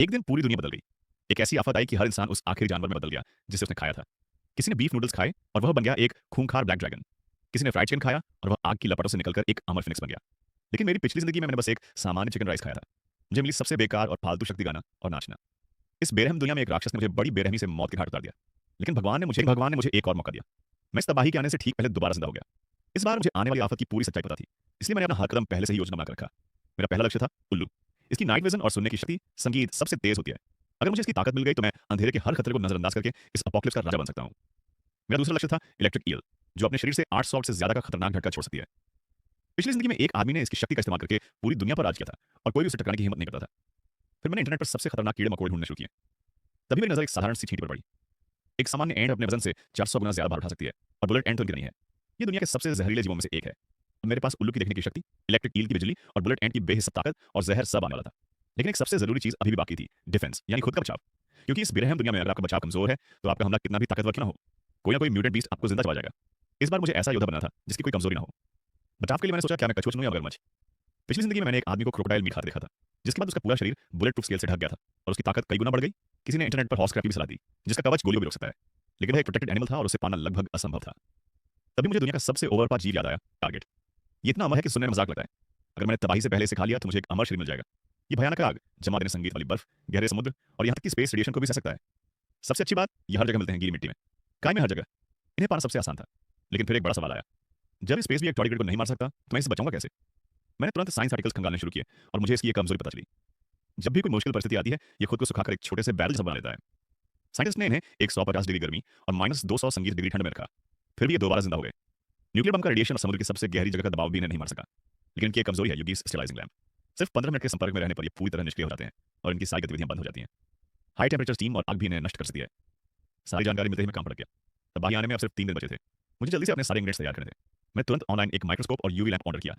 एक दिन पूरी दुनिया बदल गई। एक ऐसी आफत आई कि हर इंसान उस आखिरी जानवर में बदल गया जिसे उसने खाया था। किसी ने बीफ नूडल्स खाए और वह बन गया एक खूंखार ब्लैक ड्रैगन। किसी ने फ्राइड चिकन खाया और वह आग की लपटों से निकलकर एक अमर फिनिक्स बन गया। लेकिन मेरी पिछली जिंदगी में मैंने बस एक सामान्य चिकन राइस खाया था। मुझे मिली सबसे बेकार और फालतू शक्ति गाना और नाचना। इस बेरहम दुनिया में एक राक्षस ने मुझे बड़ी बेरहमी से मौत के घाट उतार दिया। लेकिन भगवान ने मुझे एक और मौका दिया। मैं इस तबाही के आने से ठीक पहले दोबारा जिंदा हो गया। इस बार मुझे आने वाली आफत की पूरी सच्चाई पता थी। इसलिए मैंने अपना हर कदम पहले से ही योजना बनाकर रखा। मेरा पहला लक्ष्य था उल्लू। इसकी नाइट विजन और सुनने की शक्ति संगीत सबसे तेज होती है। अगर मुझे इसकी ताकत मिल गई तो मैं अंधेरे के हर खतरे को नजरअंदाज करके इस अपोकलिप्स का राजा बन सकता हूँ। मेरा दूसरा लक्ष्य था इलेक्ट्रिक ईल, जो अपने शरीर से 800 से ज्यादा का खतरनाक झटका छोड़ सकती है। पिछली जिंदगी में एक आदमी ने इसकी शक्ति का इस्तेमाल करके पूरी दुनिया पर राज किया था और कोई भी उसे टकराने की हिम्मत नहीं करता था। फिर मैंने इंटरनेट पर सबसे खतरनाक कीड़े मकोड़े ढूंढने शुरू किए। तभी मेरी नजर एक साधारण सी चींटी पर पड़ी। एक सामान्य एंट अपने वजन से 400 गुना ज्यादा भार उठा सकती है और बुलेट एंट तो इनकी नहीं है। ये दुनिया के सबसे जहरीले जीवों में से एक है। अब मेरे पास उल्लू की देखने की शक्ति, इलेक्ट्रिक ईल की बिजली और बुलेट एंट की बेहिसाब ताकत और जहर सब आने वाला था। लेकिन एक सबसे जरूरी चीज अभी भी बाकी थी, डिफेंस यानी खुद का बचाव। क्योंकि इस बेरहम दुनिया में अगर आपका बचाव कमजोर है तो आपका हमला कितना भी ताकतवर क्यों ना हो, कोई ना कोई म्यूटेंट बीस्ट आपको जिंदा चबा जाएगा। इस बार मुझे ऐसा योद्धा बनना था जिसकी कोई कमजोरी ना हो। बचाव के लिए मैंने सोचा क्या मैं कछुआ चुनूं या मगरमच्छ। पिछली जिंदगी में मैंने एक आदमी को क्रोकोडाइल मीट खाते देखा था, जिसके बाद उसका पूरा शरीर बुलेट प्रूफ स्केल से ढक गया था और उसकी ताकत कई गुना बढ़ गई। किसी ने इंटरनेट पर हॉर्स क्रैप की भी सलाह दी, जिसका कवच गोलियों भी रोक सकता है। लेकिन वह एक प्रोटेक्टेड एनिमल था और उसे पाना लगभग असंभव था। तभी मुझे दुनिया का सबसे ओवरपावर जीव याद आया, टारगेट। ये इतना अमर है कि सुनने में मजाक लगता है। अगर मैंने तबाही से पहले इसे खा लिया तो मुझे एक अमर शरीर मिल जाएगा। ये भयानक आग, जमा देने संगीत वाली बर्फ, गहरे समुद्र और यहाँ तक कि स्पेस रेडिएशन को भी सह सकता है। सबसे अच्छी बात, ये हर जगह मिलते हैं, गीली मिट्टी में, काय में, हर जगह। इन्हें पाना सबसे आसान था। लेकिन फिर एक बड़ा सवाल आया, जब स्पेस भी एक टारगेट को नहीं मार सकता तो मैं इसे बचाऊंगा कैसे? मैंने तुरंत साइंस आर्टिकल्स खंगालने शुरू किए और मुझे इसकी एक कमजोरी पता चली। जब भी कोई मुश्किल परिस्थिति आती है, ये खुद को सुखाकर एक छोटे से बैरल जैसा बना लेता है। साइंटिस्ट ने इन्हें 150 डिग्री गर्मी और -200 संगीत डिग्री ठंड में रखा। फिर भी ये दोबारा जिंदा हो गए। न्यूक्लियर बम का रेडिएशन और समुद्र की सबसे गहरी जगह का दबाव भी इन्हें नहीं मार सका। लेकिन इनकी एक कमजोरी है, यूवीज स्टेलाइजिंग लैंप। सिर्फ 15 मिनट के संपर्क में रहने पर ये पूरी तरह निष्क्रिय हो जाते हैं और इनकी सारी गतिविधियां बंद हो जाती हैं। हाई टेम्परेचर स्टीम और आग भी इन्हें नष्ट कर सकती है। सारी जानकारी मिलते ही मैं काम पर लग गया। तबाही आने में अब सिर्फ 3 दिन बचे थे। मुझे जल्दी से अपने सारे इंग्रेडिएंट्स तैयार करने थे। मैं तुरंत ऑनलाइन एक माइक्रोस्कोप और यूवी लैंप ऑर्डर किया